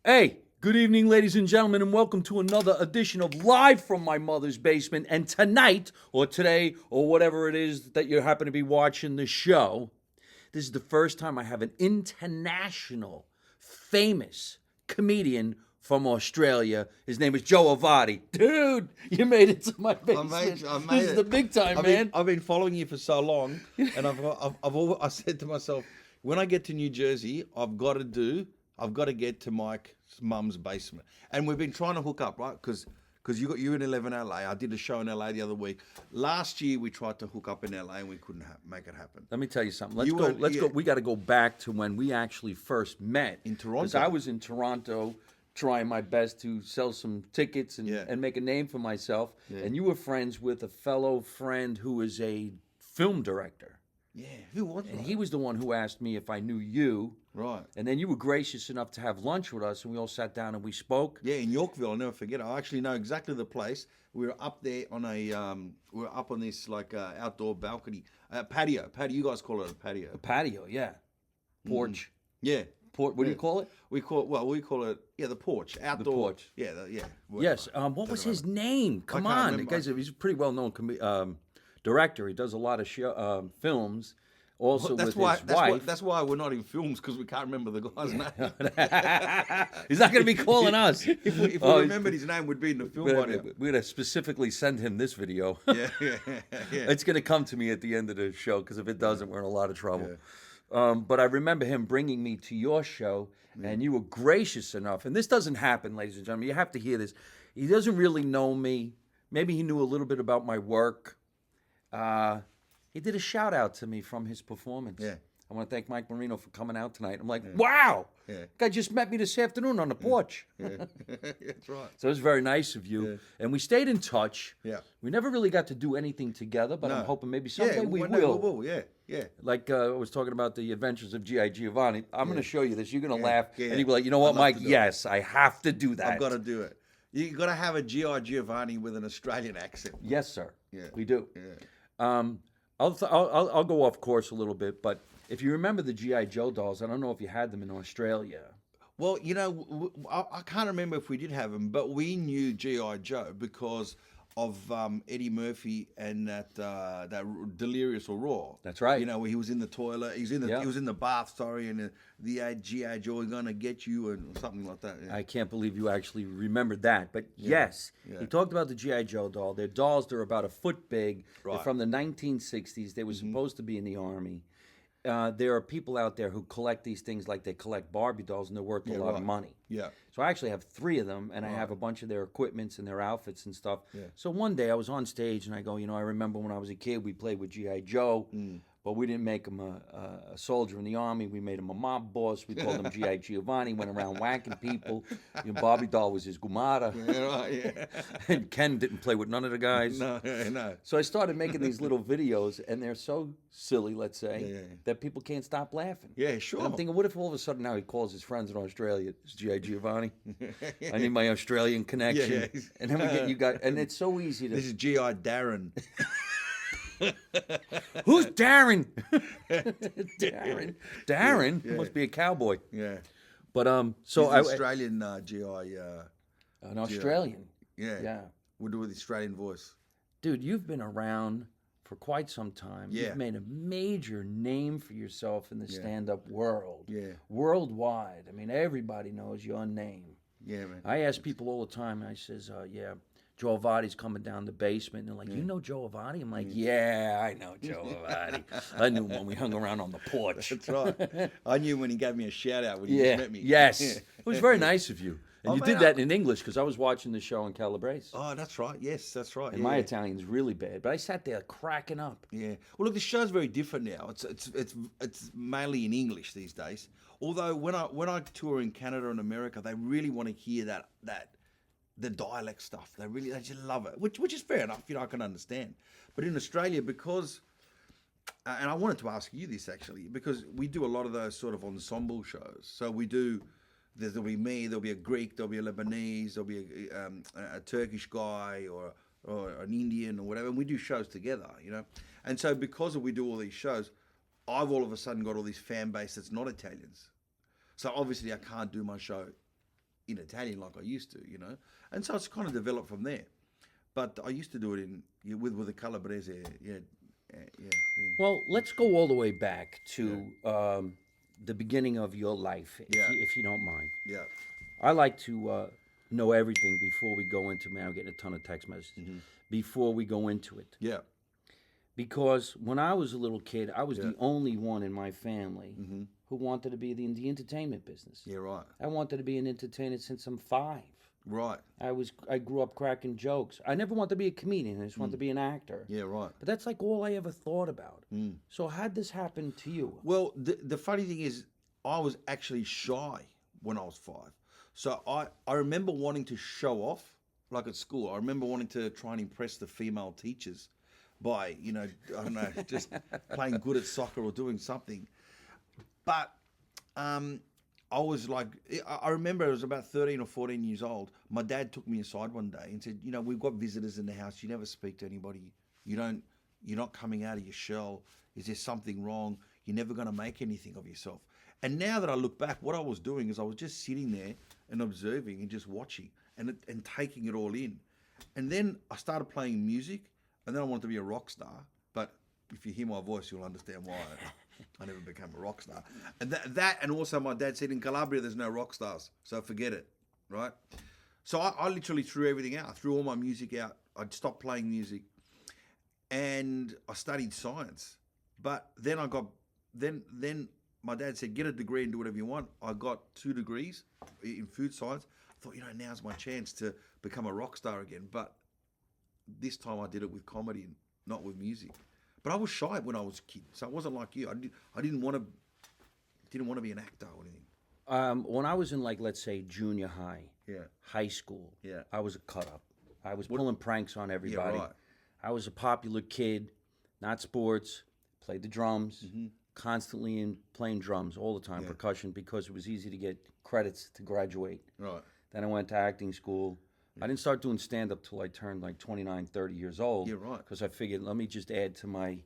Hey, good evening, ladies and gentlemen, and welcome to another edition of Live from My Mother's Basement. And tonight, or today, or whatever it is that you happen to be watching the show, this is the first time I have an international, famous comedian from Australia. His name is Joe Avati. Dude, you made it to my basement. I made This is it. the big time, I've man. I've been following you for so long, and I said to myself, when I get to New Jersey, I've got to get to Mike's mum's basement, and we've been trying to hook up, right? Because you're in 11 LA. I did a show in LA the other week. Last year we tried to hook up in LA and we couldn't make it happen. Let me tell you something. You Let's were- go. yeah. We got to go back to when we actually first met In Toronto. Because I was in Toronto trying my best to sell some tickets and, Yeah. and make a name for myself. Yeah. And you were friends with a fellow friend who is a film director. Yeah, who was And that? he was the one who asked me if I knew you. Right. And then you were gracious enough to have lunch with us, and we all sat down and we spoke. Yeah, in Yorkville, I'll never forget. I actually know exactly the place. We were up there on we were up on this outdoor balcony, patio. Patio. You guys call it a patio. A patio, yeah. Porch. Yeah. What do you call it? We call it the porch, outdoor. porch. Yeah, Yes. What was his name? Come can't on, remember. he's a pretty well-known director. He does a lot of films. Also with his wife. That's why we're not in films, because we can't remember the guy's name. He's not going to be calling us. If we remembered his name, we'd be in the film by now. We're going to specifically send him this video. Yeah. It's going to come to me at the end of the show, because if it doesn't, we're in a lot of trouble. But I remember him bringing me to your show, and you were gracious enough. And this doesn't happen, ladies and gentlemen. You have to hear this. He doesn't really know me. Maybe he knew a little bit about my work. He did a shout out to me from his performance. Yeah. I want to thank Mike Marino for coming out tonight. I'm like, wow, Yeah. guy just met me this afternoon on the porch. That's right. So it was very nice of you. Yeah. And we stayed in touch. Yeah. We never really got to do anything together, but I'm No. hoping maybe someday we one day will. Yeah. Like I was talking about the adventures of G.I. Giovanni. I'm going to show you this. You're going to laugh. Yeah. And you'll be like, you know what, I'd love Mike? to do it. Yes, I have to do that. I've got to do it. You got to have a G.I. Giovanni with an Australian accent. Yes, sir. Yeah. We do. Yeah. I'll go off course a little bit, but if you remember the G.I. Joe dolls, I don't know if you had them in Australia. Well, I can't remember if we did have him, but we knew G.I. Joe because of Eddie Murphy and that Delirious or Raw. That's right. You know, where he was in the toilet, he was in the bath, and the G.I. Joe is gonna get you, and something like that. Yeah. I can't believe you actually remembered that. But yes, he talked about the G.I. Joe doll. They're dolls, they're about a foot big. They're Right. from the 1960s. They were supposed to be in the Army. There are people out there who collect these things like they collect Barbie dolls, and they're worth a lot of money. Yeah. So I actually have 3 of them, and I have a bunch of their equipments and their outfits and stuff. Yeah. So one day I was on stage, and I go, I remember when I was a kid, we played with G.I. Joe, but we didn't make him a soldier in the Army. We made him a mob boss. We called him G.I. Giovanni, went around whacking people. Bobby doll was his gumata. Yeah, right, yeah. And Ken didn't play with none of the guys. No. So I started making these little videos, and they're so silly, let's say, Yeah. that people can't stop laughing. Yeah, sure. And I'm thinking, what if all of a sudden now he calls his friends in Australia, it's G.I. Giovanni? I need my Australian connection. Yeah. And then we get you guys, and it's so easy to. This is G.I. Darren. Who's Darren? Darren? Yeah. Must be a cowboy. Yeah. But So so He's an Australian G.I. an Australian. Yeah. Yeah. We'll do with the Australian voice. Dude, you've been around for quite some time. Yeah. You've made a major name for yourself in the stand-up world. Yeah. Worldwide. I mean, everybody knows your name. Yeah, man. I ask people all the time, and I says, Joe Avati's coming down the basement. And they're like, you know Joe Avati? I'm like, yeah, I know Joe Avati. I knew him when we hung around on the porch. That's right. I knew when he gave me a shout out when he Yeah, just met me. yes. It was very nice of you. And Oh, you man, did that in English, because I was watching the show in Calabrese. Oh, that's right. Yes, that's right. And my Italian's really bad, but I sat there cracking up. Yeah. Well, look, the show's very different now. It's mainly in English these days. Although when I tour in Canada and America, they really want to hear the dialect stuff. They just love it, which is fair enough. I can understand. But in Australia, because and I wanted to ask you this actually, because we do a lot of those sort of ensemble shows. So we do. There'll be me. There'll be a Greek. There'll be a Lebanese. There'll be a Turkish guy or an Indian or whatever. And we do shows together, And so because we do all these shows, I've all of a sudden got all this fan base that's not Italians. So obviously I can't do my show in Italian like I used to, you know. And so it's kind of developed from there. But I used to do it with the calabrese, yeah. Well, let's go all the way back to the beginning of your life, Yeah. if you don't mind. Yeah. I like to know everything before we go into. Man, I'm getting a ton of text messages before we go into it. Yeah. Because when I was a little kid, I was Yeah. the only one in my family who wanted to be in the entertainment business. Yeah, right. I wanted to be an entertainer since I'm 5. Right. I grew up cracking jokes. I never wanted to be a comedian. I just wanted to be an actor. Yeah, right. But that's like all I ever thought about. So how'd this happen to you? Well, the funny thing is, I was actually shy when I was 5. So I remember wanting to show off, like at school. I remember wanting to try and impress the female teachers by, you know, I don't know, just playing good at soccer or doing something. But I was like, I remember I was about 13 or 14 years old. My dad took me aside one day and said, you know, we've got visitors in the house. You never speak to anybody. You're not coming out of your shell. Is there something wrong? You're never going to make anything of yourself. And now that I look back, what I was doing is I was just sitting there and observing and just watching and taking it all in. And then I started playing music, and then I wanted to be a rock star. But if you hear my voice, you'll understand why I never became a rock star. And that and also my dad said in Calabria there's no rock stars, so forget it, right? So I literally threw everything out. I threw all my music out. I'd stopped playing music, and I studied science. But then then my dad said, get a degree and do whatever you want. I got 2 degrees in food science. I thought, you know, now's my chance to become a rock star again. But this time I did it with comedy and not with music. But I was shy when I was a kid, so I wasn't like you. I didn't want to be an actor or anything. When I was in, like, let's say junior high, Yeah. high school, Yeah. I was a cut up. I was pulling pranks on everybody. right. I was a popular kid, not sports, played the drums, constantly in playing drums all the time, percussion, because it was easy to get credits to graduate. Right. Then I went to acting school. I didn't start doing stand-up till I turned like 29, 30 years old. Yeah, right. Because I figured, let me just add to my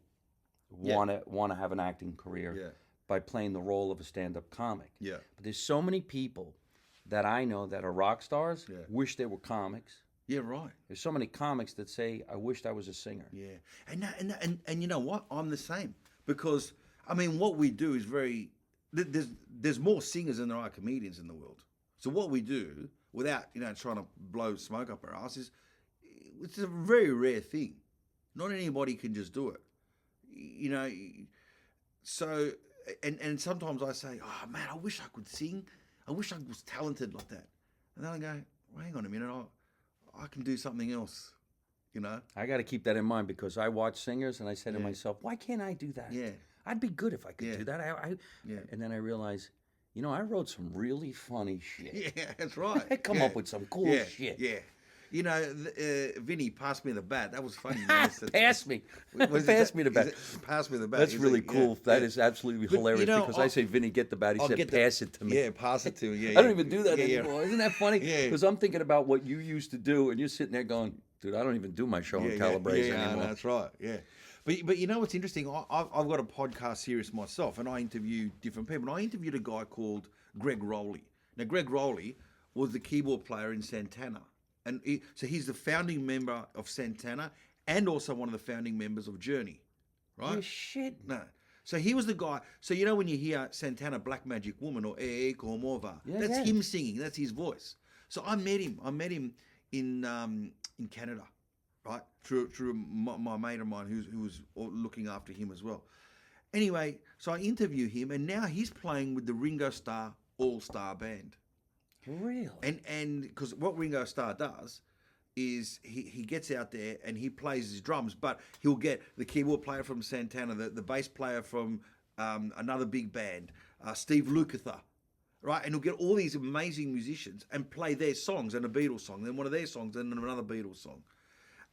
wanna have an acting career by playing the role of a stand-up comic. Yeah. But there's so many people that I know that are rock stars, wish they were comics. Yeah, right. There's so many comics that say, I wished I was a singer. Yeah. And you know what? I'm the same. Because, I mean, what we do is there's more singers than there are comedians in the world. So what we do, without, you know, trying to blow smoke up our ass, it's a very rare thing. Not anybody can just do it. You know, so, and sometimes I say, oh man, I wish I could sing. I wish I was talented like that. And then I go, well, hang on a minute, I can do something else, you know? I got to keep that in mind because I watch singers and I say to myself, why can't I do that? Yeah. I'd be good if I could do that. Yeah. And then I realize, you know, I wrote some really funny shit. Yeah, that's right. I come up with some cool shit. Yeah. You know, Vinny passed me the bat. That was funny. Man. Pass me. Was it Pass that- me the bat. Pass me the bat. That's He's really like, cool. yeah, That yeah. is absolutely But, hilarious you know, because I say, Vinny, get the bat. He said, pass it to me. Yeah, pass it to me. Yeah, I don't even do that anymore. Isn't that funny? Yeah. Because I'm thinking about what you used to do, and you're sitting there going, dude, I don't even do my show in Calabrese anymore. That's right. Yeah. But you know what's interesting? I've got a podcast series myself, and I interview different people. And I interviewed a guy called Greg Rowley. Now, Greg Rowley was the keyboard player in Santana. And so he's the founding member of Santana and also one of the founding members of Journey, right? Oh, shit. No. So he was the guy. So you know when you hear Santana Black Magic Woman or Como Va, that's him singing. That's his voice. So I met him. I met him in Canada, right? Through my mate of mine who was looking after him as well. Anyway, so I interview him, and now he's playing with the Ringo Starr All-Star Band. Really? And because what Ringo Starr does is he gets out there and he plays his drums, but he'll get the keyboard player from Santana, the bass player from another big band, Steve Lukather, right? And he'll get all these amazing musicians and play their songs and a Beatles song, then one of their songs, and another Beatles song.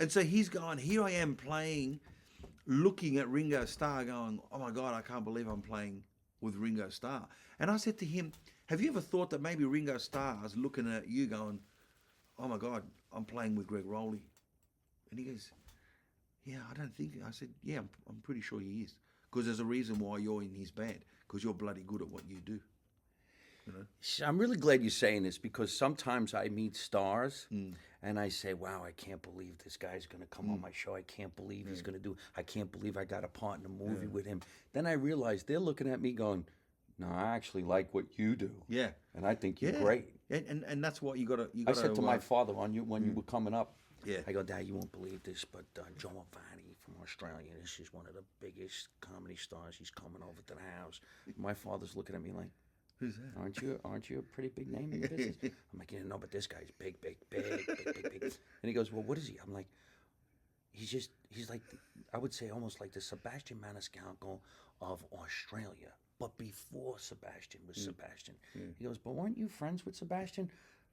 And so he's going, here I am playing, looking at Ringo Starr going, oh my God, I can't believe I'm playing with Ringo Starr. And I said to him, have you ever thought that maybe Ringo Starr is looking at you going, oh my God, I'm playing with Greg Rowley? And he goes, yeah, I don't think. I said, yeah, I'm pretty sure he is. Because there's a reason why you're in his band, because you're bloody good at what you do. I'm really glad you're saying this because sometimes I meet stars and I say, wow, I can't believe this guy's going to come on my show. I can't believe he's going to do, I can't believe I got a part in a movie with him. Then I realize they're looking at me going, no, I actually like what you do. Yeah. And I think you're Yeah. great. And that's what you got to. I said to my father when you were coming up, Yeah. I go, Dad, you won't believe this, but Joe Avati from Australia, this is one of the biggest comedy stars. He's coming over to the house. My father's looking at me like, who's that? Aren't you a pretty big name in the business? I'm like, yeah, no, but this guy's big. And he goes, well, what is he? I'm like, he's like, I would say almost like the Sebastian Maniscalco of Australia, but before Sebastian was Sebastian. He goes, but weren't you friends with Sebastian?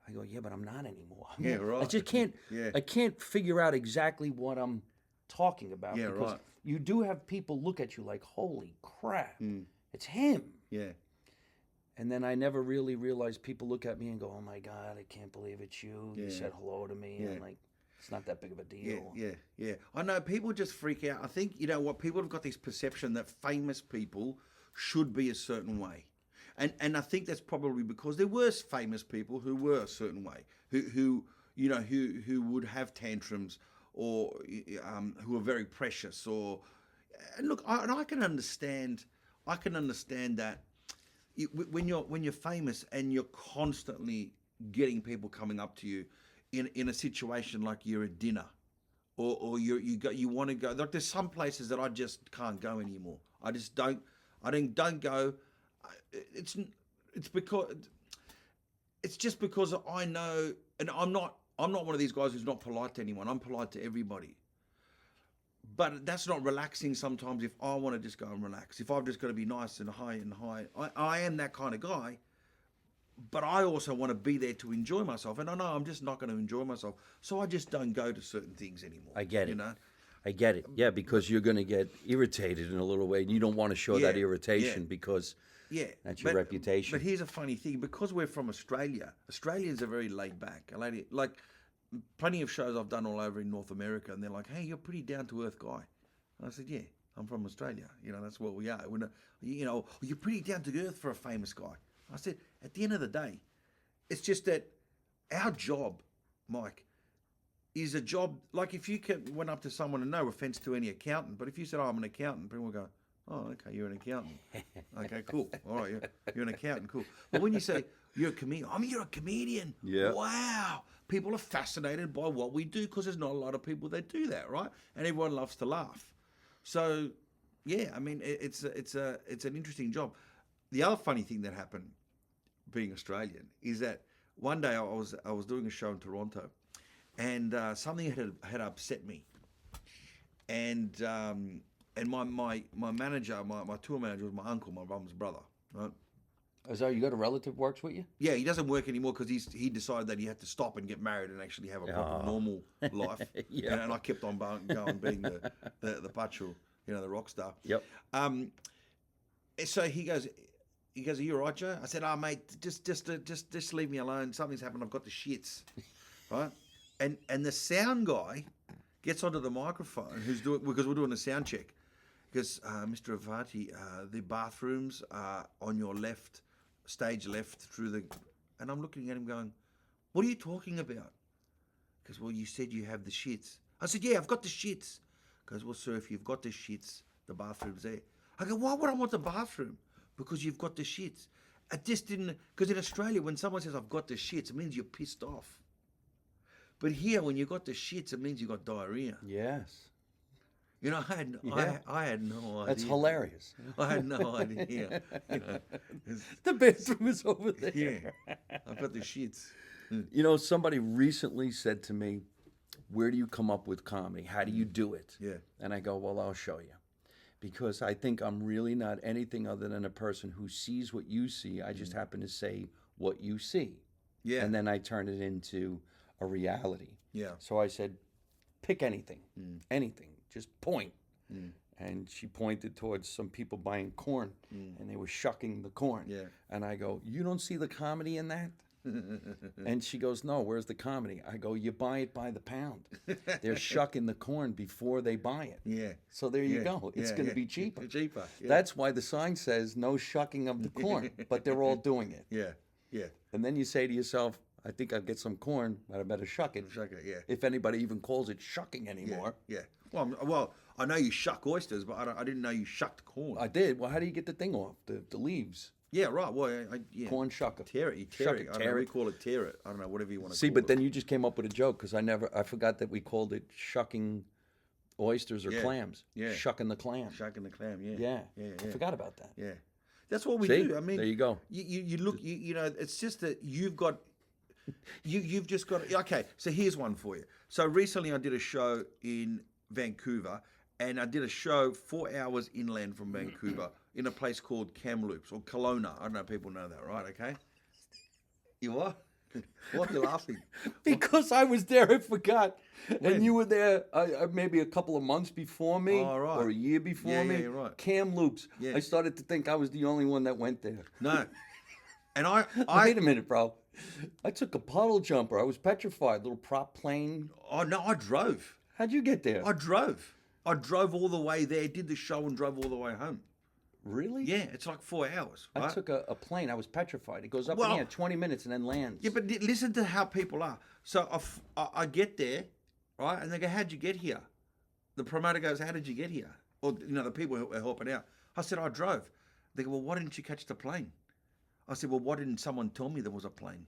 I go, yeah, but I'm not anymore. Yeah, right. I just can't. Yeah. I can't figure out exactly what I'm talking about Yeah, because right. you do have people look at you like, holy crap, it's him. Yeah. And then I never really realized people look at me and go, oh my God, I can't believe it's you. You said hello to me. And I'm like, it's not that big of a deal. Yeah. I know people just freak out. I think, you know what, people have got this perception that famous people should be a certain way. And I think that's probably because there were famous people who were a certain way, who would have tantrums or who are very precious. Or and look, I can understand that when you're famous and you're constantly getting people coming up to you in a situation like you're at dinner, or you want to go. Like there's some places that I just can't go anymore. I just don't go. It's just because I know, and I'm not one of these guys who's not polite to anyone. I'm polite to everybody. But that's not relaxing sometimes if I want to just go and relax. If I've just got to be nice and high. I am that kind of guy. But I also want to be there to enjoy myself. And I know I'm just not going to enjoy myself. So I just don't go to certain things anymore. I get it. You know? I get it. Yeah, because you're going to get irritated in a little way. And you don't want to show that irritation because that's your reputation. But here's a funny thing. Because we're from Australia, Australians are very laid back. Like plenty of shows I've done all over in North America, and they're like, hey, you're a pretty down-to-earth guy. And I said, yeah, I'm from Australia. You know, that's what we are. We're not, you're pretty down-to-earth for a famous guy. I said, at the end of the day, it's just that our job, Mike, is a job, like if you went up to someone, and no offense to any accountant, but if you said, oh, I'm an accountant, people would go, oh, okay, you're an accountant. Okay, cool. All right, you're an accountant, cool. But when you say, you're a comedian, you're a comedian. Yeah. Wow. People are fascinated by what we do because there's not a lot of people that do that, right? And everyone loves to laugh. So, yeah, I mean, it's an interesting job. The other funny thing that happened, being Australian, is that one day I was doing a show in Toronto, and something had upset me, and my manager, my tour manager, was my uncle, my mum's brother, right? So you got a relative works with you? Yeah, he doesn't work anymore because he decided that he had to stop and get married and actually have a proper normal life. Yeah. And I kept on going, being the pacho, the rock star. Yep. So he goes, are you all right, Joe? I said, oh, mate, just leave me alone. Something's happened. I've got the shits, right? And the sound guy gets onto the microphone because we're doing a sound check. Because Mr. Avati, the bathrooms are on your left, stage left through the, and I'm looking at him going, what are you talking about? Because, well, you said you have the shits. I said, yeah, I've got the shits. Because, well, sir, if you've got the shits, the bathroom's there. I go, why would I want the bathroom? Because you've got the shits. I just didn't, because in Australia, when someone says, I've got the shits, it means you're pissed off. But here, when you got the shits, it means you got diarrhea. Yes. I had no idea. That's hilarious. I had no idea. The bathroom is over there. Yeah, I've got the shits. Somebody recently said to me, where do you come up with comedy? How do you do it? Yeah. And I go, well, I'll show you. Because I think I'm really not anything other than a person who sees what you see. I just happen to say what you see. Yeah. And then I turn it into a reality. Yeah. So I said, pick anything. Anything. Just point. And she pointed towards some people buying corn, and they were shucking the corn. Yeah. And I go, you don't see the comedy in that? And she goes, no, where's the comedy? I go, you buy it by the pound. They're shucking the corn before they buy it. Yeah. So there you Yeah. go. It's Yeah, going to yeah. be cheaper. Cheaper. Yeah. That's why the sign says no shucking of the corn, but they're all doing it. Yeah. Yeah. And then you say to yourself, I think I'll get some corn, but I better shuck it. Shuck it, yeah. If anybody even calls it shucking Yeah. anymore. Yeah. Well, I know you shuck oysters, but I didn't know you shucked corn. I did. Well, how do you get the thing off? The leaves. Yeah, right. Well, yeah. Corn shucker. Tear it. You tear Shuck it. it, I don't tear know. We it. call it tear it. I don't know. Whatever you want to See, call but it. then you just came up with a joke because I forgot that we called it shucking oysters or Yeah. clams. Yeah. Shucking the clam. Shucking the clam. Yeah. Yeah. Yeah. I forgot about that. Yeah. That's what we See? do. I mean, There you go. You look. You know, it's just that you've got. You've just got. Okay. So here's one for you. So recently I did a show in Vancouver, and I did a show 4 hours inland from Vancouver in a place called Kamloops or Kelowna. I don't know if people know that, right? Okay. You are? Why are you laughing? Because I was there, I forgot. When? And you were there maybe a couple of months before me, Oh, right. or a year before Yeah, me. yeah, you're right. Kamloops. Yeah. I started to think I was the only one that went there. No. And Wait a minute, bro. I took a puddle jumper. I was petrified. Little prop plane. Oh no, I drove. How'd you get there? I drove. I drove all the way there, did the show, and drove all the way home. Really? Yeah, it's like 4 hours. I Right? took a plane. I was petrified. It goes up Well- in the air 20 minutes and then lands. Yeah, but listen to how people are. So I get there, right, and they go, "How'd you get here?" The promoter goes, "How did you get here?" Or the people who are helping out. I said, "I drove." They go, "Well, why didn't you catch the plane?" I said, "Well, why didn't someone tell me there was a plane?"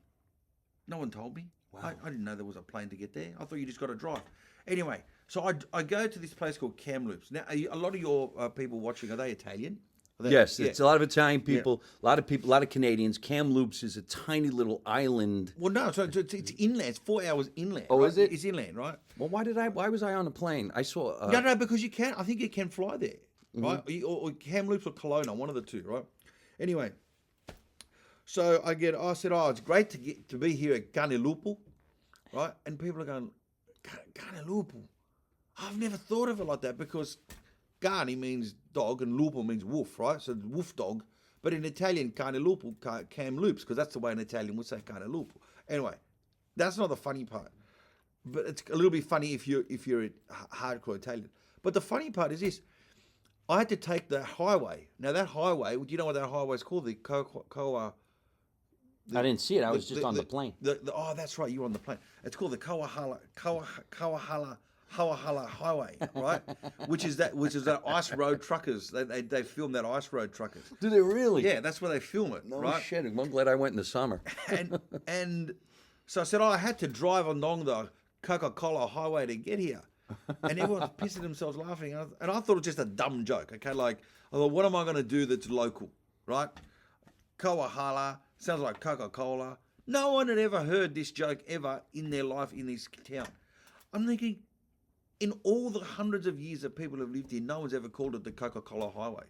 No one told me. Wow. I didn't know there was a plane to get there. I thought you just got to drive. Anyway, so I go to this place called Kamloops. Now, a lot of your people watching, are they Italian? Are they- Yes, yeah. it's a lot of Italian people, a lot of Canadians. Kamloops is a tiny little island. Well, no, so it's inland. It's 4 hours inland. Oh, right? is it? It's inland, right? Well, why was I on a plane? I saw. No, because you can. I think you can fly there, Mm-hmm. right? Or Kamloops or Kelowna, one of the two, right? Anyway, so I said, "Oh, it's great to be here at Kanilupu," right? And people are going, "Kanilupu." I've never thought of it like that because Kani means dog and lupo means wolf, right? So wolf dog. But in Italian, Kanilupu, Kamloops, because that's the way an Italian would say Kanilupu. Anyway, that's not the funny part. But it's a little bit funny if you're a hardcore Italian. But the funny part is this: I had to take the highway. Now that highway, do you know what that highway is called? The Koa. I didn't see it. I was just on the plane. Oh, that's right. You were on the plane. It's called the Koahala Highway, right? which is that ice road truckers. They film that ice road truckers. Do they really? Yeah, that's where they film it. No right? shit. I'm glad I went in the summer. and so I said, I had to drive along the Coca-Cola highway to get here. And everyone's pissing themselves laughing. And I thought it was just a dumb joke, okay? Like, I thought, what am I going to do that's local, right? Koahala, sounds like Coca-Cola. No one had ever heard this joke ever in their life in this town. I'm thinking, in all the hundreds of years that people have lived here, no one's ever called it the Coca-Cola highway.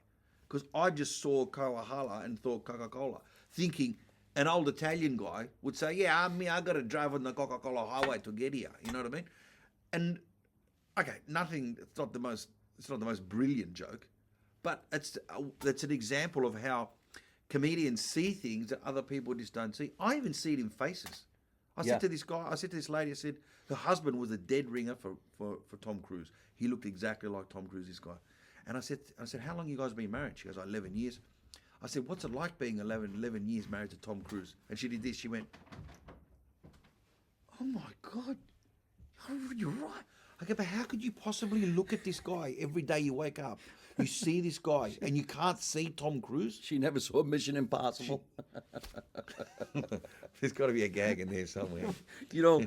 Because I just saw Koahala and thought Coca-Cola, thinking an old Italian guy would say, "Yeah, I got to drive on the Coca-Cola highway to get here." You know what I mean? And okay, it's not the most brilliant joke, but it's an example of how comedians see things that other people just don't see. I even see it in faces. I said to this lady, I said, her husband was a dead ringer for Tom Cruise. He looked exactly like Tom Cruise, this guy. And I said, how long you guys been married? She goes, 11 years. I said, what's it like being 11 years married to Tom Cruise? And she did this. She went, "Oh my God, you're right." I go, "But how could you possibly look at this guy every day you wake up? You see this guy and you can't see Tom Cruise?" She never saw Mission Impossible. There's got to be a gag in there somewhere. You know,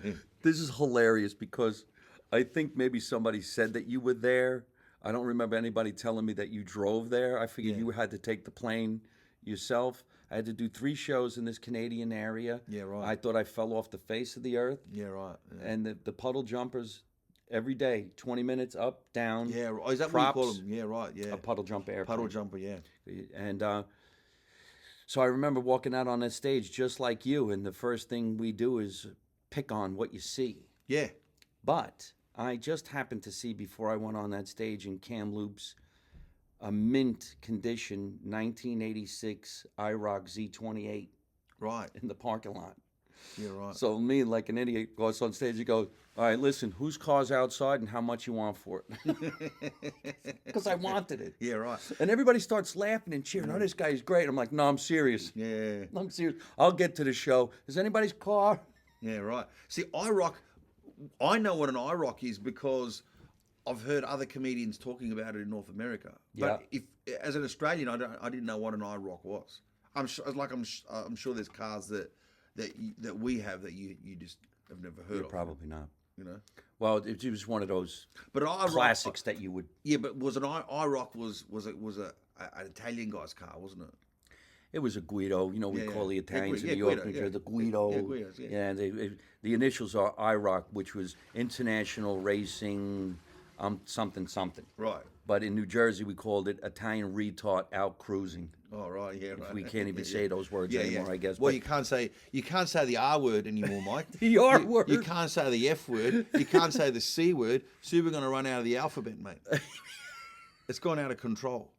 this is hilarious because I think maybe somebody said that you were there. I don't remember anybody telling me that you drove there. I figured you had to take the plane yourself. I had to do 3 shows in this Canadian area. Yeah, right. I thought I fell off the face of the earth. Yeah, right. Yeah, And the puddle jumpers every day, 20 minutes up, down. yeah right. Is that what you call props, them? Yeah, right. Yeah. A puddle jump airplane. Puddle jumper, yeah. And so I remember walking out on that stage just like you, and the first thing we do is pick on what you see. Yeah. But I just happened to see before I went on that stage in Kamloops a mint condition 1986 IROC Z28 Right. in the parking lot. Yeah, right. So me, like an idiot, goes on stage and goes, all right, listen, whose car's outside and how much you want for it? Because I wanted it. Yeah, right. And everybody starts laughing and cheering. Oh, this guy's great. I'm like, no, I'm serious. Yeah, I'm serious. I'll get to the show. Is anybody's car? yeah, right. See, I know what an IROC is because I've heard other comedians talking about it in North America. But if, as an Australian, I didn't know what an IROC was. I'm sure there's cars that we have that you just have never heard of. Probably not. You know. Well, it was one of those But an IROC, classics that you would. Yeah, but was an IROC was an Italian guy's car, wasn't it? It was a Guido. You know, we call the Italians in New Guido, York the Guido. Yeah, Guidos, yeah. Yeah, the initials are IROC, which was International Racing, something something. Right. But in New Jersey, we called it Italian Retard Out Cruising. Oh, right, yeah, right. We can't even say those words anymore, I guess. Well, but you can't say the R word anymore, Mike. The R word. You can't say the F word. You can't say the C word. Soon we're going to run out of the alphabet, mate. It's gone out of control.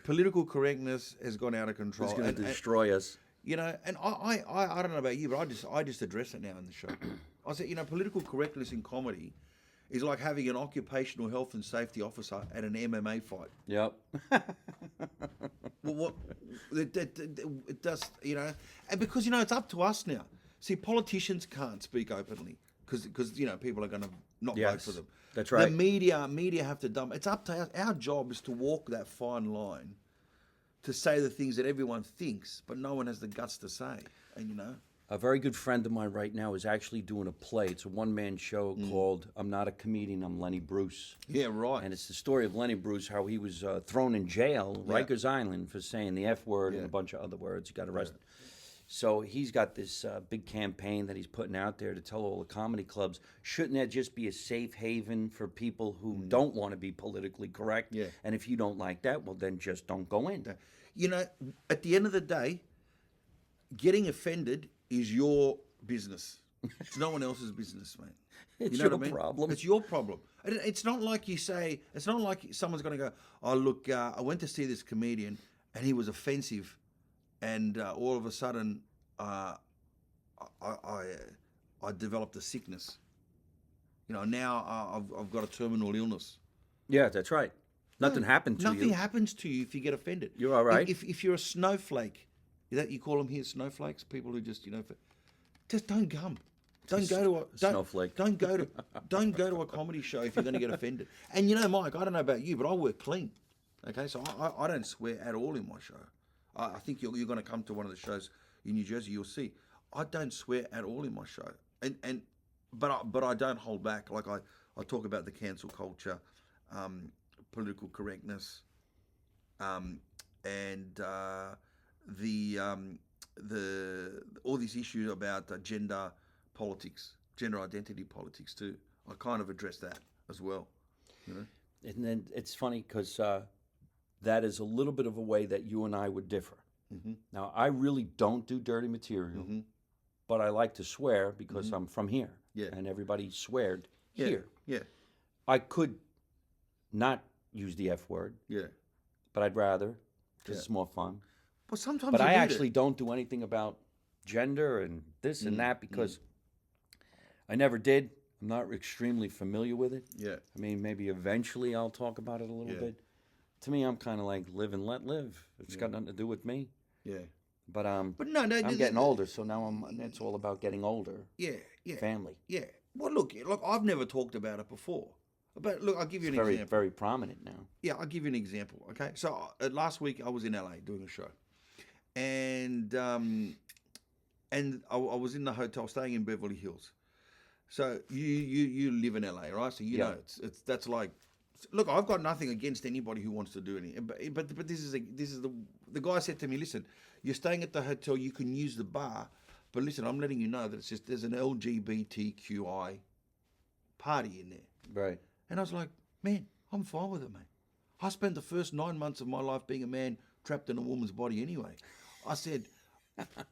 Political correctness has gone out of control. It's going to destroy us. You know, and I don't know about you, but I just address it now in the show. I said, you know, political correctness in comedy is like having an occupational health and safety officer at an MMA fight. Yep. Well, what it does, you know, and because you know it's up to us now. See, politicians can't speak openly because you know people are going to not vote for them. That's right. The media have to dump. It's up to us. Our job is to walk that fine line, to say the things that everyone thinks, but no one has the guts to say. And you know, A very good friend of mine right now is actually doing a play. It's a one-man show called I'm Not a Comedian, I'm Lenny Bruce. yeah, right. And it's the story of Lenny Bruce, how he was thrown in jail, Rikers Island, for saying the F word and a bunch of other words. He got arrested. So he's got this big campaign that he's putting out there to tell all the comedy clubs, shouldn't that just be a safe haven for people who don't want to be politically correct? Yeah. And if you don't like that, well, then just don't go in. You know, at the end of the day, getting offended is your business. It's no one else's business, mate. It's You know your what I mean? problem. It's your problem. It's not like you say, it's not like someone's going to go, oh, look, I went to see this comedian and he was offensive. And all of a sudden, I developed a sickness. You know, now I've got a terminal illness. Yeah, that's right. Nothing happened to you. Nothing happens to you if you get offended. You're all right. If you're a snowflake, is that you call them here snowflakes? People who just, you know, just don't come. Don't go to a snowflake. Don't go to a comedy show if you're going to get offended. And you know, Mike, I don't know about you, but I work clean. Okay, so I don't swear at all in my show. I think you're going to come to one of the shows in New Jersey. You'll see. I don't swear at all in my show, but I don't hold back. Like I talk about the cancel culture, political correctness, and the all these issues about gender politics, gender identity politics too. I kind of address that as well. You know? And then it's funny because that is a little bit of a way that you and I would differ. Mm-hmm. Now, I really don't do dirty material, but I like to swear because I'm from here. Yeah. And everybody sweared here. Yeah. I could not use the F word, Yeah. but I'd rather because it's more fun. But sometimes But you I need actually it. don't do anything about gender and this and that because I never did. I'm not extremely familiar with it. Yeah. I mean, maybe eventually I'll talk about it a little bit. To me, I'm kind of like live and let live. It's got nothing to do with me. Yeah. But But no, I'm getting older, so now it's all about getting older. Yeah. Yeah. Family. Yeah. Well, look. I've never talked about it before. But look, I'll give you an Very, example. very prominent now. Yeah, I'll give you an example. Okay, so last week I was in LA doing a show, and I was in the hotel staying in Beverly Hills. So you live in LA, right? So you know that's like, look, I've got nothing against anybody who wants to do anything, but this is the guy said to me, listen, you're staying at the hotel, you can use the bar, but listen, I'm letting you know that it's just there's an LGBTQI party in there. Right. And I was like, man, I'm fine with it, mate. I spent the first 9 months of my life being a man trapped in a woman's body anyway. I said,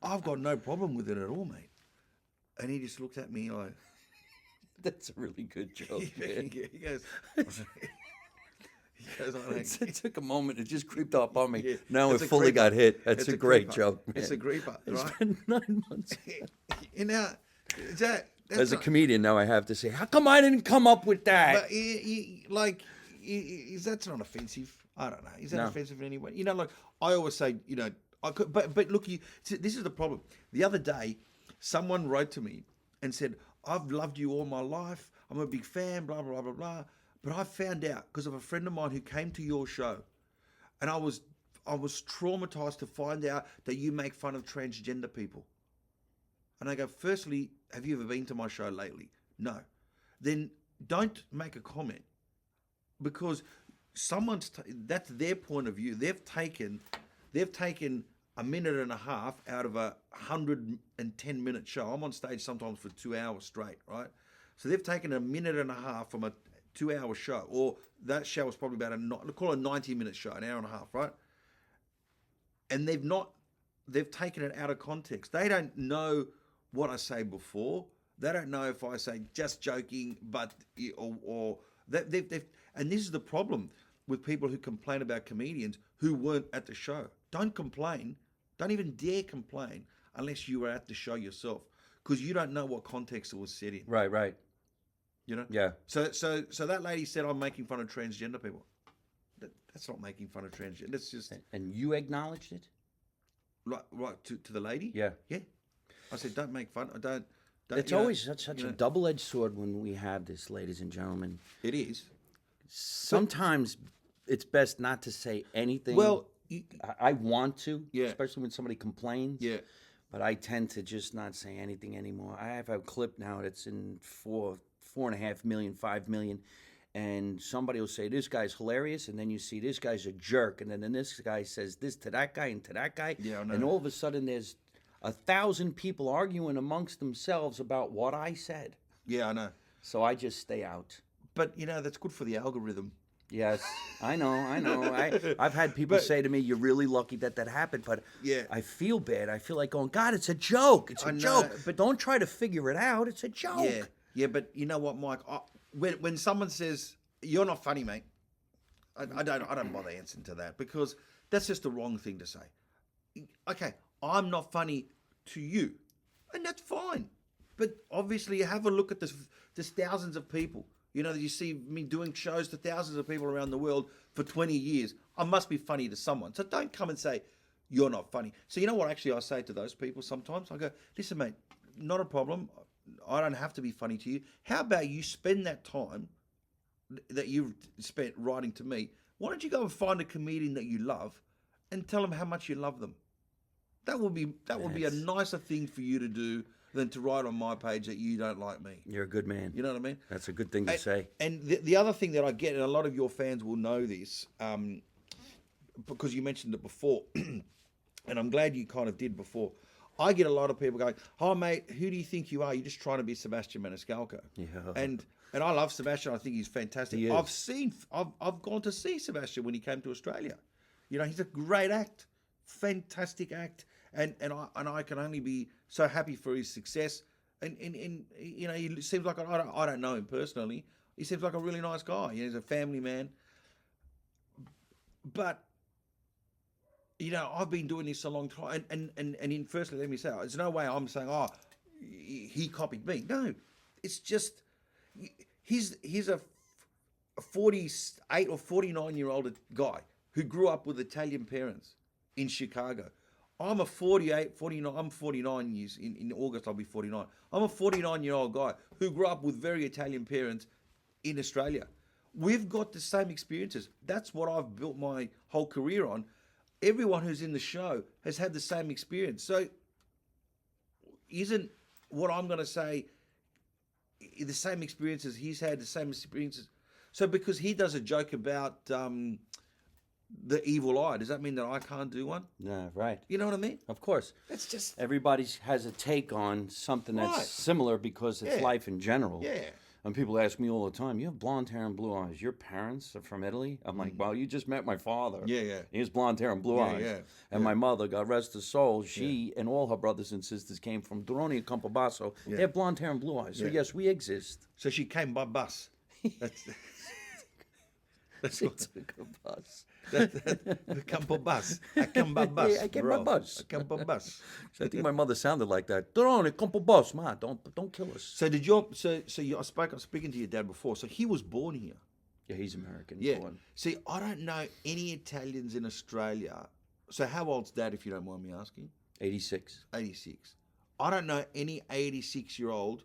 I've got no problem with it at all, mate. And he just looked at me like... That's a really good joke, man. he goes... goes, I don't It took a moment. It just creeped up on me. Yeah, Now it's it a fully creeper. got hit. That's It's a a great creeper. joke, man. It's a creeper, It's right? been 9 months. You know, that's As a not- comedian now, I have to say, how come I didn't come up with that? But is that's not offensive? I don't know. Is that No. offensive in any way? You know, like I always say, you know, I could, but look, this is the problem. The other day, someone wrote to me and said, "I've loved you all my life. I'm a big fan. Blah blah blah blah." But I found out because of a friend of mine who came to your show, and I was traumatized to find out that you make fun of transgender people. And I go, firstly, have you ever been to my show lately? No. Then don't make a comment because that's their point of view. They've taken a minute and a half out of a 110-minute show. I'm on stage sometimes for 2 hours straight, right? So they've taken a minute and a half from a 2-hour show, or that show was probably about call it a 90-minute show, an hour and a half, right? And they've taken it out of context. They don't know what I say before. They don't know if I say just joking, but or they've and this is the problem with people who complain about comedians who weren't at the show. Don't complain. Don't even dare complain unless you were at the show yourself, because you don't know what context it was set in. Right. You know. Yeah. So that lady said I'm making fun of transgender people. That's not making fun of transgender. That's just And you acknowledged it? right to the lady. Yeah. Yeah. I said don't make fun. Don't. It's always such a double-edged sword when we have this, ladies and gentlemen. It is. Sometimes it's best not to say anything. Well, I want to, Yeah. especially when somebody complains. yeah. But I tend to just not say anything anymore. I have a clip now that's in 4.5 million, 5 million, and somebody will say, this guy's hilarious, and then you see this guy's a jerk, and then this guy says this to that guy and to that guy. Yeah, I know. And all of a sudden there's 1,000 people arguing amongst themselves about what I said. Yeah, I know. So I just stay out. But that's good for the algorithm. Yes, I know. I've had people say to me, "You're really lucky that happened," but Yeah. I feel bad. I feel like going, God, it's a joke. It's a I know, joke. but- Don't try to figure it out. It's a joke. Yeah. But you know what, Mike? When someone says you're not funny, mate, I don't bother answering to that because that's just the wrong thing to say. Okay, I'm not funny to you, and that's fine. But obviously, you have a look at this. There's thousands of people. You see me doing shows to thousands of people around the world for 20 years. I must be funny to someone. So don't come and say, you're not funny. So you know what actually I say to those people sometimes? I go, listen, mate, not a problem. I don't have to be funny to you. How about you spend that time that you've spent writing to me? Why don't you go and find a comedian that you love and tell them how much you love them? That would be a nicer thing for you to do than to write on my page that you don't like me. You're a good man. You know what I mean? That's a good thing to say. And the other thing that I get, and a lot of your fans will know this, because you mentioned it before, and I'm glad you kind of did before. I get a lot of people going, "Oh, mate, who do you think you are? You're just trying to be Sebastian Maniscalco." Yeah. And I love Sebastian. I think he's fantastic. He is. I've gone to see Sebastian when he came to Australia. He's a great act, fantastic act, and I can only be so happy for his success. And he seems like I don't know him personally. He seems like a really nice guy. He's a family man. But I've been doing this a long time, and firstly, let me say, there's no way I'm saying, he copied me. No, it's just he's a 48 or 49-year-old guy who grew up with Italian parents in Chicago. I'm a 49, I'm 49 years, in August I'll be 49. I'm a 49-year-old guy who grew up with very Italian parents in Australia. We've got the same experiences. That's what I've built my whole career on. Everyone who's in the show has had the same experience. So isn't what I'm going to say the same experiences he's had, the same experiences? So because he does a joke about the evil eye, does that mean that I can't do one? Yeah, right. You know what I mean? Of course. That's just... Everybody has a take on something that's Right. similar because it's Yeah. life in general. Yeah. And people ask me all the time, you have blonde hair and blue eyes. Your parents are from Italy? I'm like, well, you just met my father. Yeah. He has blonde hair and blue eyes. yeah, And my mother, God rest her soul, she and all her brothers and sisters came from Durrani and Campobasso. They have blonde hair and blue eyes. So Yeah. yes, we exist. So she came by bus. That's... That's They what, took a bus. the campo bus. A campo bus, I get bro. my bus. A campo bus. I think my mother sounded like that. Don't campo bus, ma. Don't kill us. So did your I was speaking to your dad before. So he was born here. Yeah, he's American. Yeah. Born. See, I don't know any Italians in Australia. So how old's dad, if you don't mind me asking? 86. 86. I don't know any 86-year-old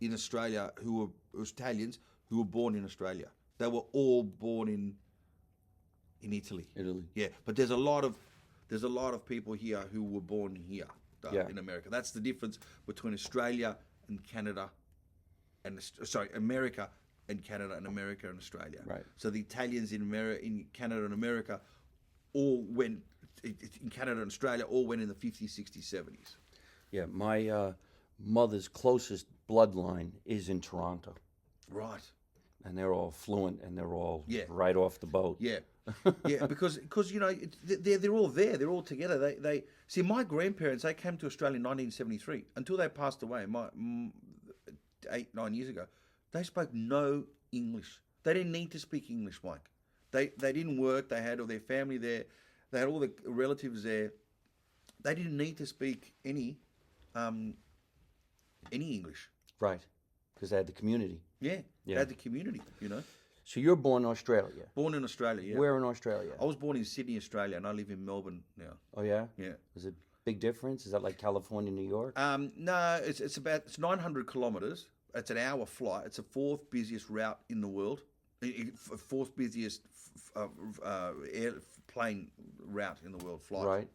in Australia who were Italians who were born in Australia. They were all born in Italy. Italy. Yeah, but there's a lot of people here who were born here Yeah. in America. That's the difference between Australia and Canada, and America and Canada, and America and Australia. Right. So the Italians in Canada and America all went in Canada and Australia all went in the 50s, 60s, 70s. Yeah, my mother's closest bloodline is in Toronto, Right. and they're all fluent, and they're all Yeah. right off the boat. Yeah, yeah, because you know they're all there. They're all together. They see my grandparents. They came to Australia in 1973 until they passed away. 8-9 years ago, they spoke no English. They didn't need to speak English, Mike. They didn't work. They had all their family there. They had all the relatives there. They didn't need to speak any English. Right, because they had the community. Yeah, Yeah. they had the community. You know, So you're born in Australia. born in Australia. Yeah, Where in Australia? I was born in Sydney, Australia, and I live in Melbourne now. Oh yeah. Yeah. Is it big difference? Is that like California, New York? No, it's 900 kilometres. It's an hour flight. It's the fourth busiest route in the world. Fourth busiest plane route in the world, flight. Right.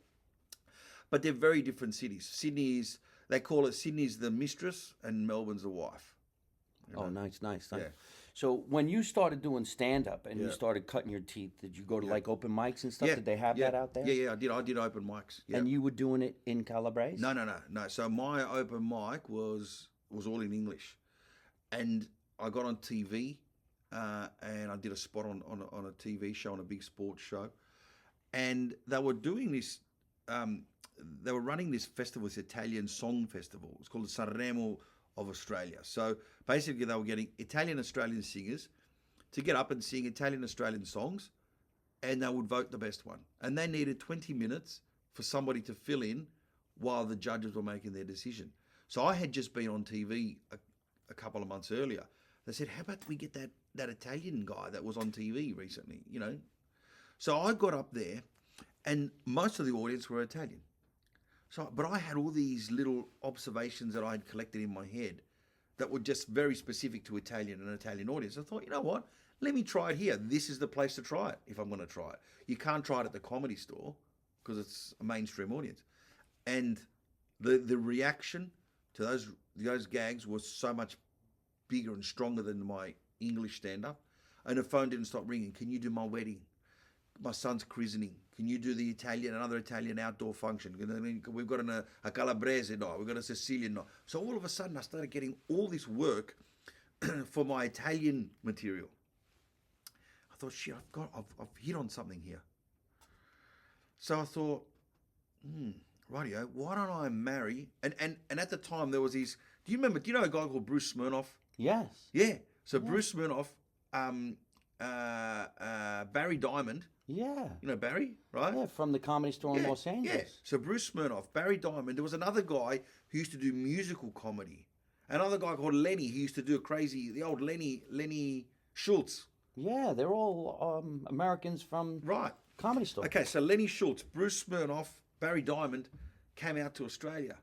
But they're very different cities. They call it Sydney's the mistress and Melbourne's the wife. You Oh, know? nice. Yeah. So when you started doing stand up and you Yeah. started cutting your teeth, did you go to like open mics and stuff? Yeah, Did they have yeah, that out there? Yeah, I did. I did open mics. Yeah. And you were doing it in Calabrese? No. So my open mic was all in English, and I got on TV, and I did a spot on a TV show, on a big sports show, and they were doing this. They were running this festival, this Italian song festival. It's called the Sanremo of Australia. So basically, they were getting Italian Australian singers to get up and sing Italian Australian songs, and they would vote the best one. And they needed 20 minutes for somebody to fill in while the judges were making their decision. So I had just been on TV a couple of months earlier. They said, how about we get that Italian guy that was on TV recently, you know? So I got up there, and most of the audience were Italian. But I had all these little observations that I had collected in my head that were just very specific to Italian and Italian audience. I thought, you know what? Let me try it here. This is the place to try it if I'm going to try it. You can't try it at the Comedy Store because it's a mainstream audience. And the reaction to those gags was so much bigger and stronger than my English stand-up. And the phone didn't stop ringing. Can you do my wedding? My son's christening. Can you do the another Italian outdoor function? We've got a Calabrese night. We've got a Sicilian night. So all of a sudden, I started getting all this work for my Italian material. I thought, shit, I've hit on something here. So I thought, rightio, why don't I marry? And at the time there was these. Do you know a guy called Bruce Smirnoff? Yes. Yeah. So Bruce Smirnoff, Barry Diamond. Yeah. You know Barry, right? Yeah, from the Comedy Store in Los Angeles. Yeah. So Bruce Smirnoff, Barry Diamond. There was another guy who used to do musical comedy. Another guy called Lenny who used to do the old Lenny Schultz. Yeah, they're all Americans from Right. Comedy Store. Okay, so Lenny Schultz, Bruce Smirnoff, Barry Diamond came out to Australia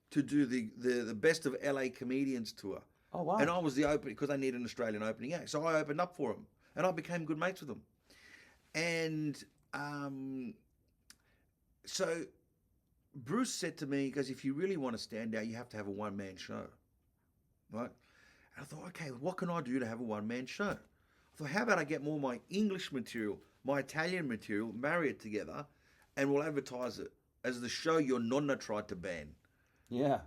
to do the Best of LA Comedians tour. Oh, wow. And I was the opening, because they need an Australian opening act. So I opened up for them, and I became good mates with them. And so Bruce said to me, he goes, if you really want to stand out, you have to have a one-man show, right? And I thought, okay, what can I do to have a one-man show? I thought, how about I get more of my English material, my Italian material, marry it together, and we'll advertise it as the show your nonna tried to ban. Yeah.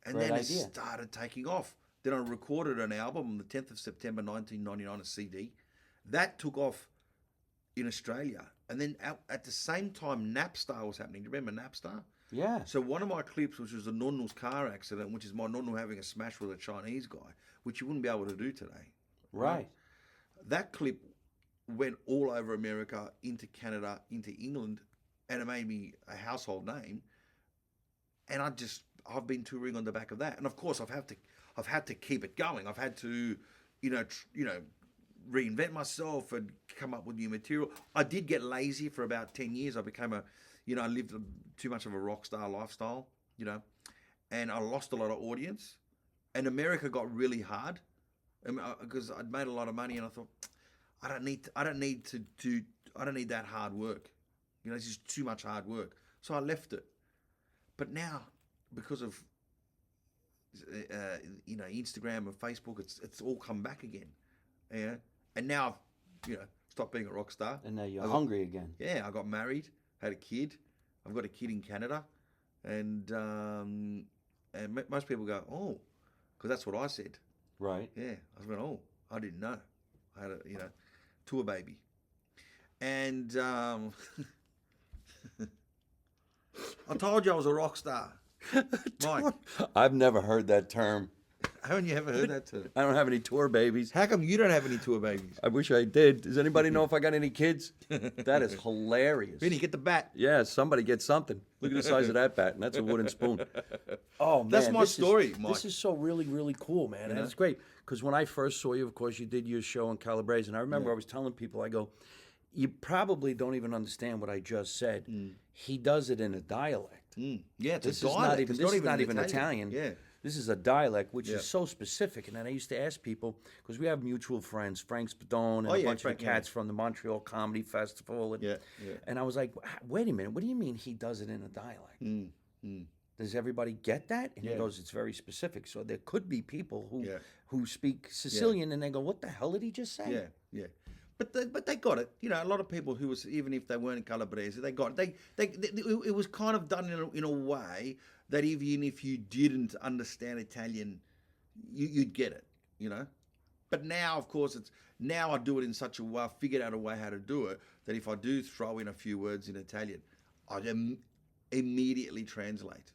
And Great then idea. it started taking off. Then I recorded an album on the 10th of September 1999, a CD. That took off in Australia. And then at the same time, Napstar was happening. Do you remember Napstar? Yeah. So one of my clips, which was the Nonno's car accident, which is my Nonno having a smash with a Chinese guy, which you wouldn't be able to do today. Right. That clip went all over America, into Canada, into England, and it made me a household name. And I've been touring on the back of that. And of course, I've had to keep it going. I've had to, reinvent myself and come up with new material. I did get lazy for about 10 years. I became I lived too much of a rock star lifestyle, and I lost a lot of audience. And America got really hard because I'd made a lot of money, and I thought, I don't need that hard work. It's just too much hard work. So I left it. But now, because of Instagram and Facebook, it's all come back again. Yeah. And now I've stopped being a rock star. And now you're hungry again. Yeah, I got married, had a kid. I've got a kid in Canada, and most people go, oh, because that's what I said. Right. Yeah, I went, oh, I didn't know. I had a tour baby, and I told you I was a rock star, Mike. I've never heard that term. Haven't you ever heard that term? I don't have any tour babies. How come you don't have any tour babies? I wish I did. Does anybody know if I got any kids? That is hilarious. Vinny, get the bat. Yeah, somebody get something. Look at the size of that bat, and that's a wooden spoon. Oh, man. That's my story, Mike. This is so really, really cool, man. And it's great. Because when I first saw you, of course, you did your show in Calabrese. And I remember I was telling people, I go, you probably don't even understand what I just said. He does it in a dialect. Yeah, it's This a is dialect. not even Italian. Yeah. This is a dialect, which is so specific. And then I used to ask people, because we have mutual friends, Frank Spadone and a bunch of cats from the Montreal Comedy Festival. And, and I was like, wait a minute, what do you mean he does it in a dialect? Does everybody get that? And he goes, it's very specific. So there could be people who speak Sicilian and they go, what the hell did he just say? Yeah, yeah. But they got it. A lot of people who was, even if they weren't Calabrese, they got it. It was kind of done in a way that even if you didn't understand Italian, you'd get it, But now, of course, now I do it in such a way, I figured out a way how to do it, that if I do throw in a few words in Italian, I immediately translate.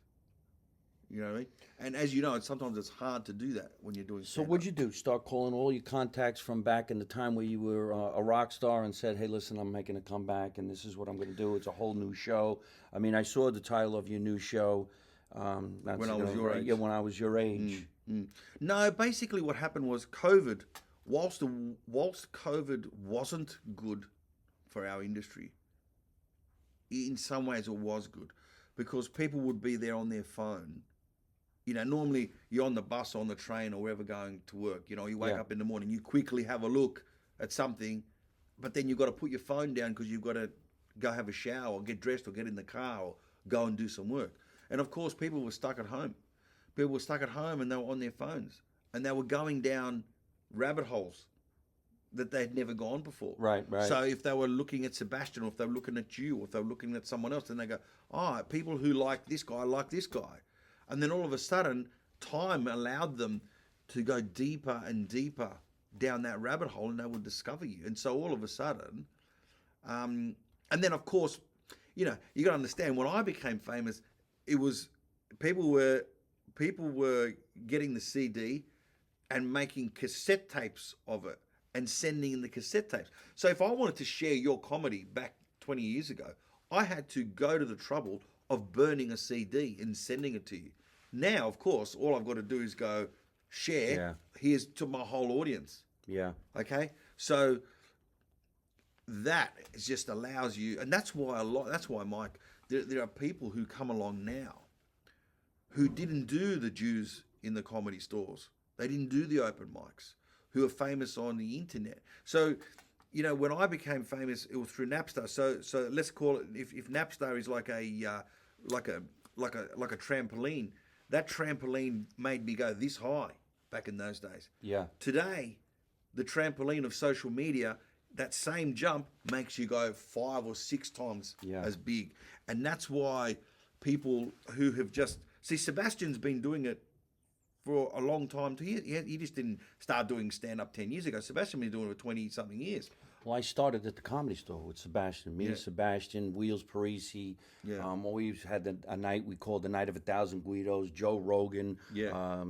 You know what I mean? And as you know, sometimes it's hard to do that when you're doing So stand-up. what'd you do? Start calling all your contacts from back in the time where you were a rock star and said, hey, listen, I'm making a comeback and this is what I'm going to do. It's a whole new show. I mean, I saw the title of your new show. When I was your age. Yeah, when I was your age. No, basically what happened was COVID, whilst COVID wasn't good for our industry, in some ways it was good because people would be there on their phone. Normally you're on the bus, on the train, or wherever going to work. You wake up in the morning, you quickly have a look at something, but then you've got to put your phone down because you've got to go have a shower or get dressed or get in the car or go and do some work. And of course, people were stuck at home. People were stuck at home and they were on their phones and they were going down rabbit holes that they'd never gone before. Right. So if they were looking at Sebastian, or if they were looking at you, or if they were looking at someone else, then they go, people who like this guy. And then all of a sudden, time allowed them to go deeper and deeper down that rabbit hole, and they would discover you. And so all of a sudden, and then of course, you got to understand, when I became famous, it was people were getting the CD and making cassette tapes of it and sending in the cassette tapes. So if I wanted to share your comedy back 20 years ago, I had to go to the trouble of burning a CD and sending it to you. Now, of course, all I've got to do is go share. Yeah. Here's to my whole audience. Yeah. Okay? So that just allows you, and that's why Mike, there are people who come along now who didn't do the Jews in the comedy stores. They didn't do the open mics, who are famous on the internet. So, when I became famous, it was through Napster. So let's call it, if Napster is like a trampoline, that trampoline made me go this high back in those days. Yeah. Today, the trampoline of social media, that same jump makes you go 5 or 6 times as big. And that's why people who have Sebastian's been doing it for a long time. He just didn't start doing stand-up 10 years ago. Sebastian's been doing it for 20-something years. Well, I started at the Comedy Store with Sebastian. Sebastian, Wheels Parisi. Yeah. Always had a night we called the Night of 1,000 Guidos. Joe Rogan. Yeah.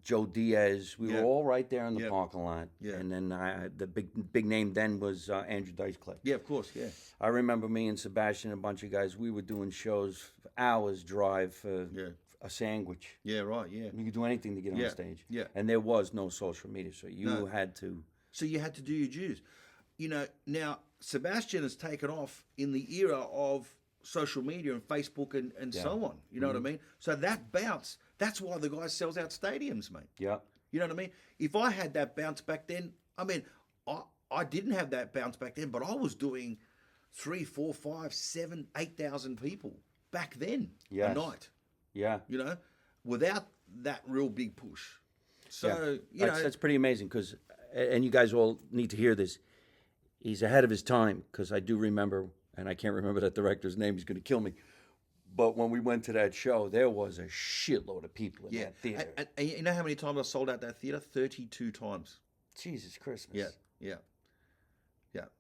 Joe Diaz. We Yeah. were all right there in the Yeah. parking lot. Yeah. And then the big name then was Andrew Dice Clay. Yeah, of course. Yeah. I remember me and Sebastian and a bunch of guys, we were doing shows, hours drive for Yeah. a sandwich. Yeah. Right. Yeah. You could do anything to get Yeah, on stage. yeah. And there was no social media, so you No. had to. So you had to do your dues. Now Sebastian has taken off in the era of social media and Facebook and so on. You know what I mean? So that bounce, that's why the guy sells out stadiums, mate. Yeah. You know what I mean? If I had that bounce back then, I mean, I didn't have that bounce back then, but I was doing 3, 4, 5, 7, 8,000 people back then a Yes. night. Yeah. Without that real big push. So that's pretty amazing because, and you guys all need to hear this. He's ahead of his time because I do remember, and I can't remember that director's name. He's going to kill me. But when we went to that show, there was a shitload of people in that theater. And you know how many times I sold out that theater? 32 times. Jesus Christmas. Yeah.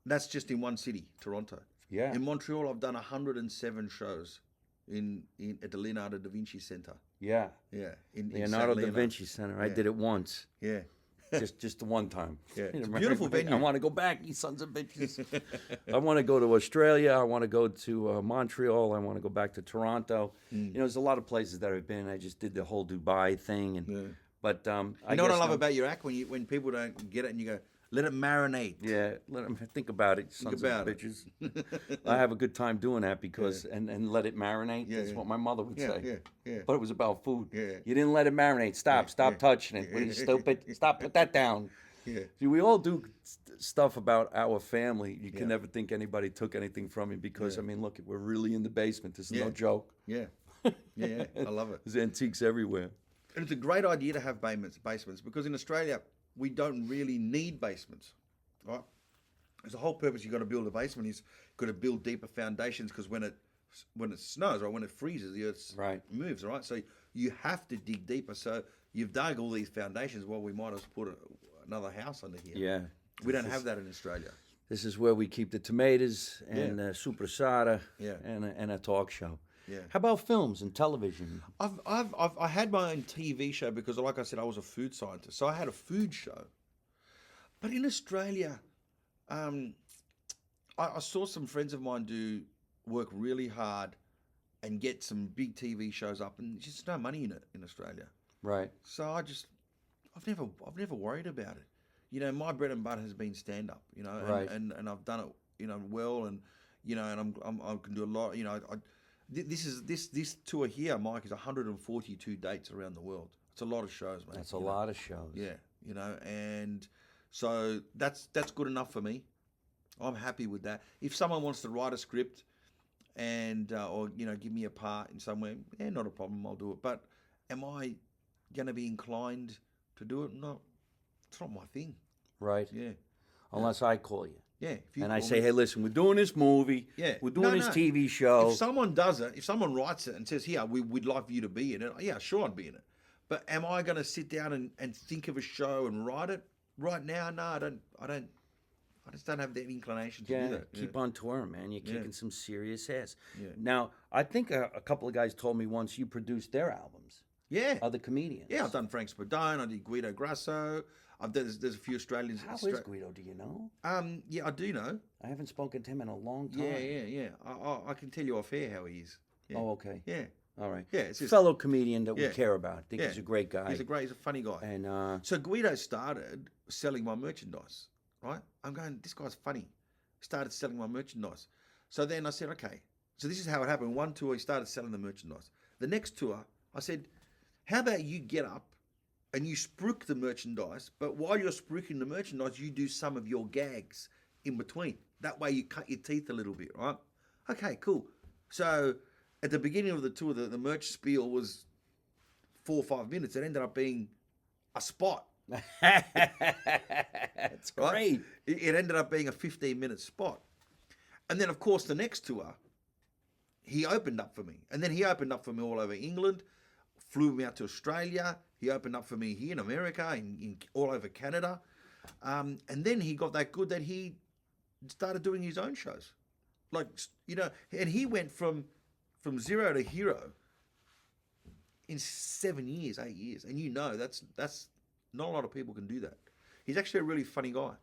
That's just in one city, Toronto. Yeah. In Montreal, I've done 107 shows at the Leonardo da Vinci Center. Yeah. Yeah. In Leonardo Saint da Vinci Center. I did it once. Yeah. Just the one time. Yeah. It's a Remember? beautiful venue. I want to go back, you sons of bitches. I want to go to Australia. I want to go to Montreal. I want to go back to Toronto. There's a lot of places that I've been. I just did the whole Dubai thing. But You know what I love about your act? When people don't get it and you go, let it marinate. Yeah, let them think about it, sons about of it. bitches. I have a good time doing that because, and let it marinate. That's what my mother would say. Yeah. But it was about food. Yeah. You didn't let it marinate. Stop touching it. What are you, stupid? Stop, put that down. Yeah. See, we all do stuff about our family. You can never think anybody took anything from me because, I mean, look, we're really in the basement. This is no joke. Yeah. I love it. There's antiques everywhere. And it's a great idea to have basements because in Australia, we don't really need basements, right? There's the whole purpose you've got to build a basement is you've got to build deeper foundations because when it snows, right, when it freezes, the earth moves, right? So you have to dig deeper. So you've dug all these foundations. Well, we might as well put another house under here. Yeah. We don't have that in Australia. This is where we keep the tomatoes and supersada Yeah. and a talk show. Yeah. How about films and television? I had my own TV show because, like I said, I was a food scientist, so I had a food show. But in Australia, I saw some friends of mine work really hard and get some big TV shows up, and there's just no money in it in Australia. Right. So I've never worried about it. My bread and butter has been stand up. Right. And I've done it, well, and and I can do a lot. This tour here, Mike, is 142 dates around the world. It's a lot of shows, mate. That's a lot of shows. Yeah, and so that's good enough for me. I'm happy with that. If someone wants to write a script and or give me a part in somewhere, not a problem. I'll do it. But am I going to be inclined to do it? No, it's not my thing. Right. Yeah. Unless I call you. Yeah. If you And I call say, me- hey, listen, we're doing this movie. Yeah. We're doing this No. TV show. If someone does it, if someone writes it and says, "Here, we'd like for you to be in it," yeah, sure, I'd be in it. But am I going to sit down and think of a show and write it right now? No, I don't. I just don't have the inclination to do that. Keep on touring, man. You're kicking some serious ass. Yeah. Now, I think a couple of guys told me once you produced their albums, Yeah. other comedians. Yeah, I've done Frank Spadone. I did Guido Grasso. There's a few Australians. How is Guido, do you know? Yeah, I do know. I haven't spoken to him in a long time. Yeah. I can tell you off air how he is. Yeah. Oh, okay. Yeah. All right. Yeah, it's just- Fellow comedian that we Yeah. care about. I think Yeah. he's a great guy. He's a funny guy. And So Guido started selling my merchandise, right? I'm going, this guy's funny. Started selling my merchandise. So then I said, okay. So this is how it happened. One tour, he started selling the merchandise. The next tour, I said, how about you get up and you spruik the merchandise, but while you're spruiking the merchandise, you do some of your gags in between. That way you cut your teeth a little bit, right? Okay, cool. So at the beginning of the tour, the merch spiel was 4 or 5 minutes. It ended up being a spot. it's Right? great. It ended up being a 15-minute spot. And then, of course, the next tour, he opened up for me. And then he opened up for me all over England, flew me out to Australia. He opened up for me here in America, in all over Canada. And then he got that good that he started doing his own shows. And he went from zero to hero in 7 years, 8 years, and that's not a lot of people can do that. He's actually a really funny guy.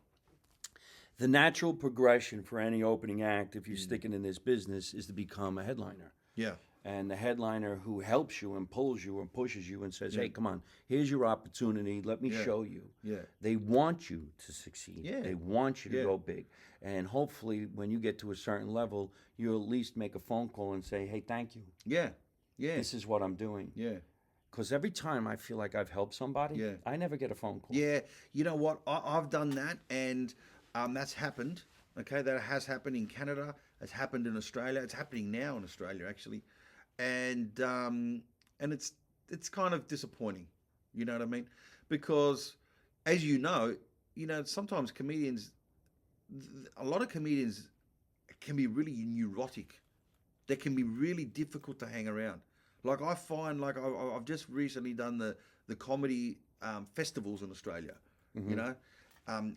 The natural progression for any opening act, if you're sticking in this business, is to become a headliner. Yeah, And the headliner who helps you and pulls you and pushes you and says, hey, come on, here's your opportunity. Let me show you. yeah, They want you to succeed. Yeah. They want you to go big. And hopefully, when you get to a certain level, you'll at least make a phone call and say, hey, thank you. yeah, yeah, This is what I'm doing. yeah. Because every time I feel like I've helped somebody, Yeah. I never get a phone call. Yeah, you know what? I've done that, and that's happened. Okay, that has happened in Canada. It's happened in Australia. It's happening now in Australia, actually, and it's kind of disappointing. You know what I mean? Because, as you know, sometimes comedians, a lot of comedians can be really neurotic. They can be really difficult to hang around. Like I find, like I've just recently done the comedy festivals in Australia. You know,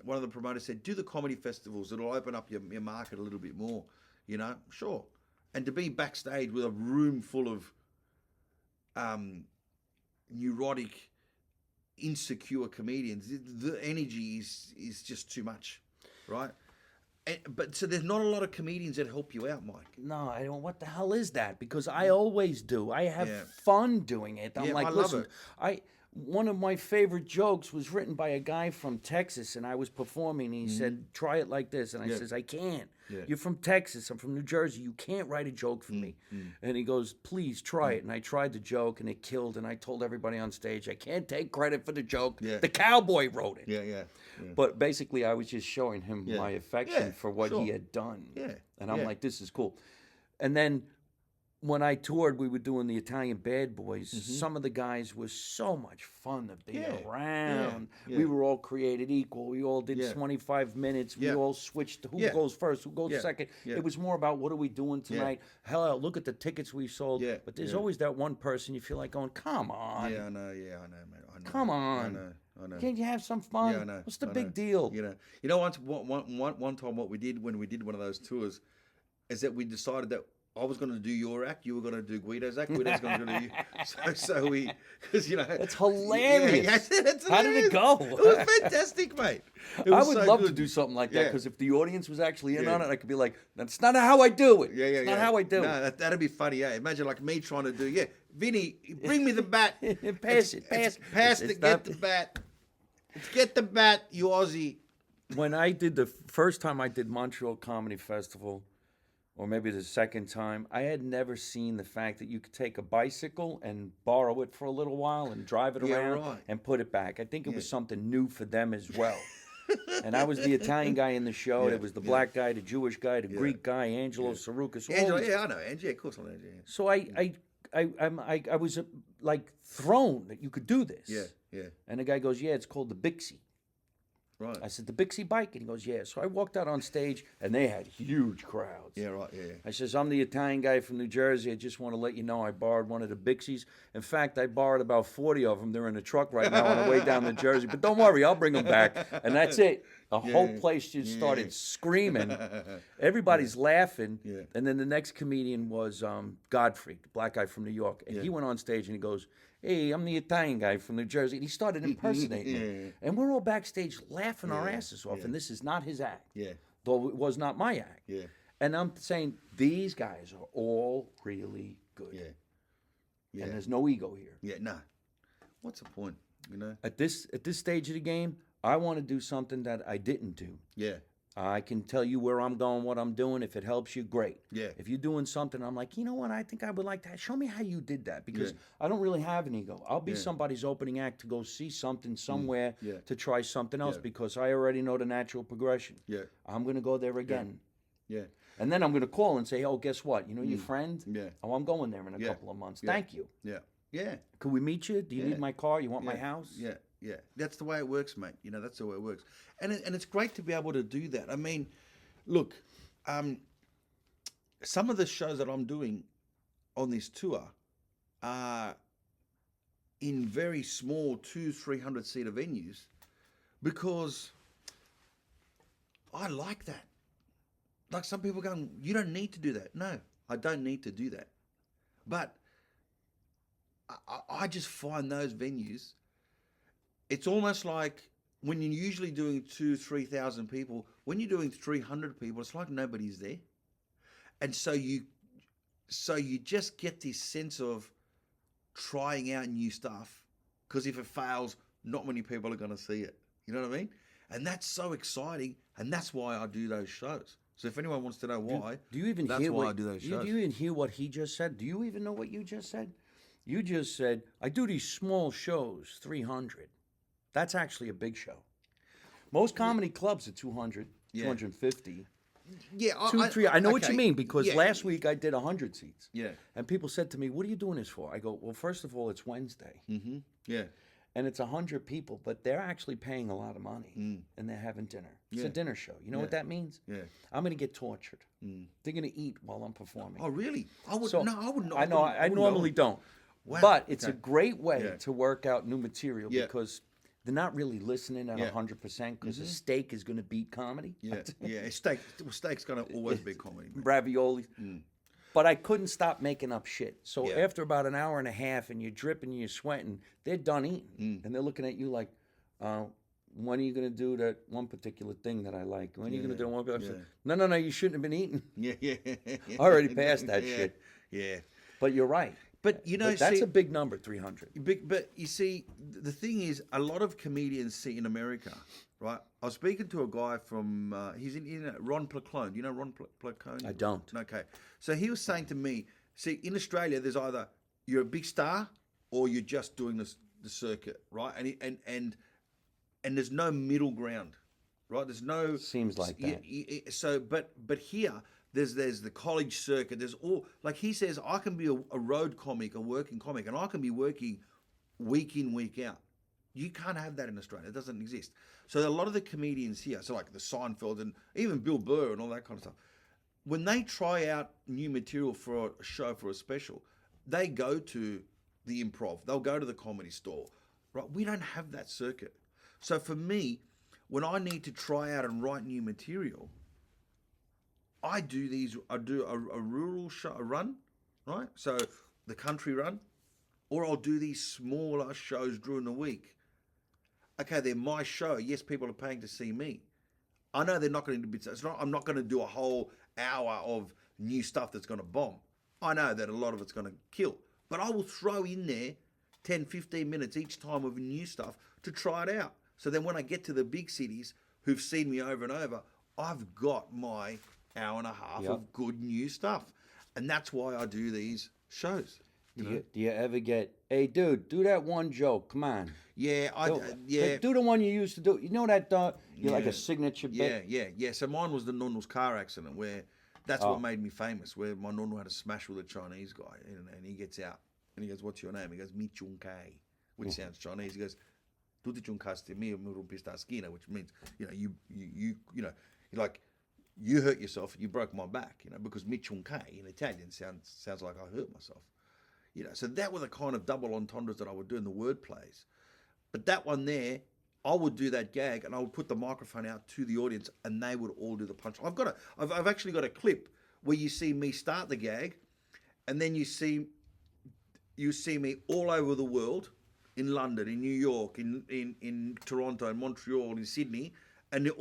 one of the promoters said, "Do the comedy festivals. It'll open up your market a little bit more." You know, sure. And to be backstage with a room full of neurotic, insecure comedians, the energy is just too much, right? But so there's not a lot of comedians that help you out, Mike. No, I don't. What the hell is that? Because I always do. I have Yeah. fun doing it. I'm Yeah, like, I love listen, it. one of my favorite jokes was written by a guy from Texas, and I was performing. And he said, "Try it like this," and I says, "I can't. Yeah. You're from Texas. I'm from New Jersey. You can't write a joke for me." And he goes, "Please try it." And I tried the joke, and it killed. And I told everybody on stage, "I can't take credit for the joke. Yeah. The cowboy wrote it." Yeah, yeah. But basically, I was just showing him Yeah. my affection Yeah, for what sure. he had done. Yeah, And I'm yeah. like, this is cool. And then when I toured, we were doing the Italian Bad Boys. Some of the guys were so much fun to be Yeah, around. yeah. We were all created equal. We all did Yeah. 25 minutes. We Yeah. all switched who Yeah. goes first, who goes Yeah. second. Yeah. It was more about what are we doing tonight? Hell, look at the tickets we sold. Yeah. But there's Yeah. always that one person you feel like going, come on. Yeah, I know, mate. I know. Come I on. know. Can't you have some fun? Yeah, I know. What's the I big know. deal? You know, one time what we did when we did one of those tours is that we decided that I was going to do your act, you were going to do Guido's act, Guido's going to do you. So we, because It's hilarious. Yeah, it's How did it hilarious. go? It was fantastic, mate. It I was would so love to good. do something like that Yeah. because if the audience was actually in Yeah. on it, I could be like, "That's not how I do it. Yeah, yeah, It's yeah. not how I do No, it." that'd be funny. Yeah, imagine like me trying to do. Vinny, bring me the bat. Pass it. Pass It's get not- the bat. Let's get the bat, you Aussie. When I did the first time I did Montreal Comedy Festival, or maybe the second time, I had never seen the fact that you could take a bicycle and borrow it for a little while and drive it Yeah, around right. and put it back. I think it was Yeah. something new for them as well. And I was the Italian guy in the show. Yeah, There was the yeah. black guy, the Jewish guy, the Greek guy, Angelo Saroukas. all Angela, these- yeah, I know. Angela, of course I know Angela. Yeah. So I was like thrown that you could do this. Yeah, yeah. And the guy goes, "Yeah, it's called the Bixie." Right. I said, "The Bixie bike?" And he goes, "Yeah." So I walked out on stage, and they had huge crowds. Yeah, right, yeah. I says, "I'm the Italian guy from New Jersey. I just want to let you know I borrowed one of the Bixies. In fact, I borrowed about 40 of them. They're in the truck right now on the way down to Jersey. But don't worry, I'll bring them back." And that's it. The whole place just started screaming. Everybody's laughing. Yeah. And then the next comedian was Godfrey, the black guy from New York. And he went on stage and he goes, "Hey, I'm the Italian guy from New Jersey." And he started impersonating me. Yeah. And we're all backstage laughing our Yeah, asses off. yeah. And this is not his act. Yeah. Though it was not my act. Yeah. And I'm saying these guys are all really good. Yeah. Yeah. And there's no ego here. Yeah, nah. What's the point? You know? At this stage of the game, I want to do something that I didn't do. Yeah. I can tell you where I'm going, what I'm doing. If it helps you, great. Yeah. If you're doing something, I'm like, you know what? I think I would like that. Show me how you did that, because Yeah. I don't really have an ego. I'll be Yeah. somebody's opening act to go see something somewhere Yeah. to try something else Yeah. because I already know the natural progression. Yeah. I'm going to go there again. Yeah. And then I'm going to call and say, "Oh, guess what? You know your friend? Yeah. Oh, I'm going there in a Yeah. couple of months. Yeah. Thank you. Yeah. Yeah. Could we meet you? Do you Yeah. need my car? You want my Yeah. house?" Yeah, yeah. That's the way it works, mate. You know, that's the way it works. And it's great to be able to do that. I mean, look, some of the shows that I'm doing on this tour are in very small 200-300 seater venues because I like that. Like some people going, "You don't need to do that." No, I don't need to do that. But I just find those venues. It's almost like when you're usually doing 2,000-3,000 people. When you're doing 300 people, it's like nobody's there, and so you just get this sense of trying out new stuff, because if it fails, not many people are going to see it. You know what I mean? And that's so exciting, and that's why I do those shows. So if anyone wants to know why, Do you even that's hear why what I do those shows. Do you even hear what he just said? Do you even know what you just said? You just said, I do these small shows, 300. That's actually a big show. Most comedy clubs are 200, 250. Yeah, Two, three. I know what you okay. mean, because Yeah. last week I did 100 seats. Yeah. And people said to me, what are you doing this for? I go, well, first of all, it's Wednesday. Mm-hmm. Yeah. And it's 100 people, but they're actually paying a lot of money. And they're having dinner. It's Yeah. a dinner show. You know what that means? Yeah. I'm going to get tortured. They're going to eat while I'm performing. Oh, really? I would. So, No, I wouldn't. I know. I wouldn't normally don't. Wow, But it's a okay. great way Yeah. to work out new material Yeah. because they're not really listening at Yeah. 100% because a steak is going to beat comedy. Yeah, yeah. Steak's gonna always be comedy. Man. Ravioli. But I couldn't stop making up shit. So Yeah. after about an hour and a half and you're dripping and you're sweating, they're done eating. And they're looking at you like, when are you going to do that one particular thing that I like? When are you going to do one? I said, no, you shouldn't have been eating. Yeah, yeah. I already passed that Yeah, shit. Yeah. But you're right. But you know, That's see, a big number, 300. But you see, the thing is, a lot of comedians see in America, right? I was speaking to a guy from, he's in Ron Placone. Do you know Ron Placone? I don't. Okay. So he was saying to me, see, in Australia, there's either you're a big star or you're just doing the circuit, right? And there's no middle ground, right? There's no. Seems like that. So, but here, there's the college circuit. There's all, like he says, I can be a road comic, a working comic, and I can be working week in, week out. You can't have that in Australia. It doesn't exist. So a lot of the comedians here, so like the Seinfeld and even Bill Burr and all that kind of stuff, when they try out new material for a show, for a special, they go to the Improv. They'll go to the Comedy Store, right? We don't have that circuit. So for me, when I need to try out and write new material, I do a rural show, a run, right? So the country run, or I'll do these smaller shows during the week. Okay, they're my show. Yes, people are paying to see me. I know they're not going to be. I'm not going to do a whole hour of new stuff that's going to bomb. I know that a lot of it's going to kill, but I will throw in there 10, 15 minutes each time of new stuff to try it out. So then when I get to the big cities who've seen me over and over, I've got my hour and a half of good new stuff. And that's why I do these shows. Do you ever get, hey, dude, do that one joke. Come on. Yeah, Hey, do the one you used to do. You know that, you're like a signature bit? Yeah. So mine was the Nonno's car accident where that's what made me famous, where my Nonno had a smash with a Chinese guy. And he gets out and he goes, what's your name? He goes, Mi Chung Kai, which sounds Chinese. He goes, Tu te chuncaste mi rompiste la esquina, which means, you hurt yourself, you broke my back, because Mi Chung Kai in Italian sounds like I hurt myself. So that were the kind of double entendres that I would do in the word plays. But that one there, I would do that gag and I would put the microphone out to the audience and they would all do the punch. I've actually got a clip where you see me start the gag and then you see me all over the world, in London, in New York, in Toronto, in Montreal, in Sydney, and the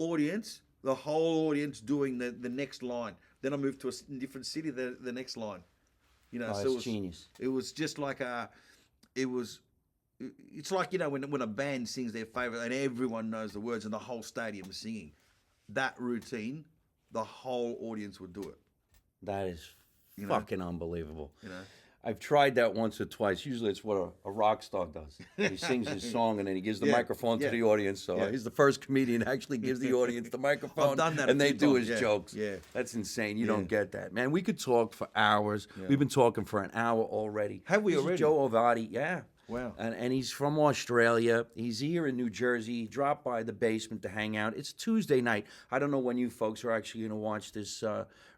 whole audience doing the next line. Then I moved to a different city, the next line. So it was genius. It was just like it's like, when a band sings their favorite and everyone knows the words and the whole stadium is singing. That routine, the whole audience would do it. That is fucking unbelievable. You know? I've tried that once or twice. Usually it's what a rock star does. He sings his song and then he gives the microphone to the audience. So he's the first comedian that actually gives the audience the microphone. I've done that and a they few do times, his jokes. Yeah. That's insane. You don't get that. Man, we could talk for hours. Yeah. We've been talking for an hour already. Have we This is already? Joe Avati, yeah. Wow. And he's from Australia. He's here in New Jersey. He dropped by the basement to hang out. It's Tuesday night. I don't know when you folks are actually going to watch this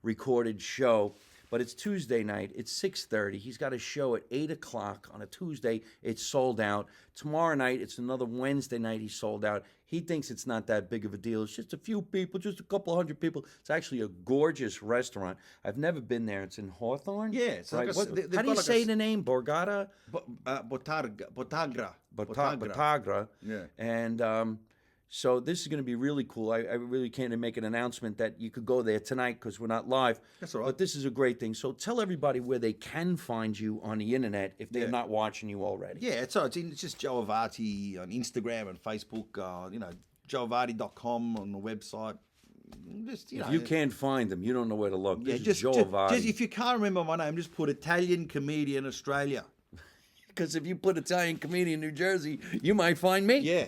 recorded show. but it's Tuesday night. It's 6:30. He's got a show at 8 o'clock on a Tuesday. It's sold out. Tomorrow night, it's another Wednesday night. He's sold out. He thinks it's not that big of a deal. It's just a few people, just a couple hundred people. It's actually a gorgeous restaurant. I've never been there. It's in Hawthorne. Yeah, it's like How do you say the name? Borgata? Botagra. Botagra. Yeah. And so this is going to be really cool. I really can't make an announcement that you could go there tonight because we're not live. That's all right. But this is a great thing. So tell everybody where they can find you on the internet if they're not watching you already. Yeah, it's just Joe Avati on Instagram and Facebook. JoeAvati.com on the website. Just If you can't find them, you don't know where to look. This is Joe just Avati. if you can't remember my name, just put Italian comedian Australia. Because if you put Italian comedian New Jersey, you might find me. Yeah,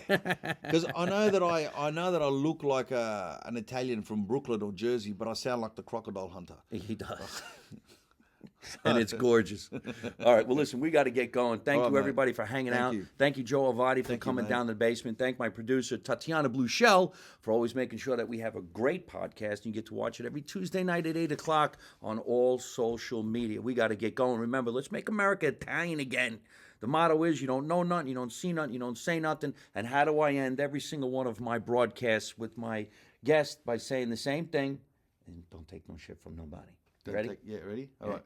because I know that I look like an Italian from Brooklyn or Jersey, but I sound like the crocodile hunter. He does. And it's gorgeous. All right, well, listen, we got to get going. Thank you, everybody, for hanging out. You. Thank you, Joe Avati, for coming down to the basement. Thank my producer, Tatiana Bluchel, for always making sure that we have a great podcast. And you get to watch it every Tuesday night at 8 o'clock on all social media. We got to get going. Remember, let's make America Italian again. The motto is you don't know nothing, you don't see nothing, you don't say nothing. And how do I end every single one of my broadcasts with my guest by saying the same thing? And don't take no shit from nobody. Ready? Ready? All right.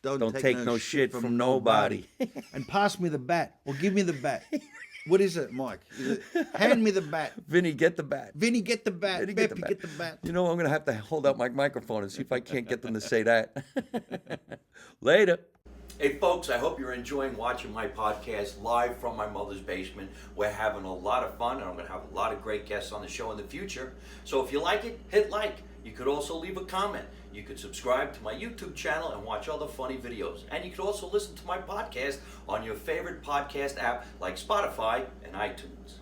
Don't take no shit from nobody. And pass me the bat, or give me the bat. What is it, Mike? Hand me the bat. Vinny, get the bat. Vinny, get the bat. Vinny, Beppy, get the bat. You know, I'm going to have to hold out my microphone and see if I can't get them to say that. Later. Hey, folks, I hope you're enjoying watching my podcast live from my mother's basement. We're having a lot of fun, and I'm going to have a lot of great guests on the show in the future. So if you like it, hit like. You could also leave a comment. You could subscribe to my YouTube channel and watch other funny videos. And you could also listen to my podcast on your favorite podcast app like Spotify and iTunes.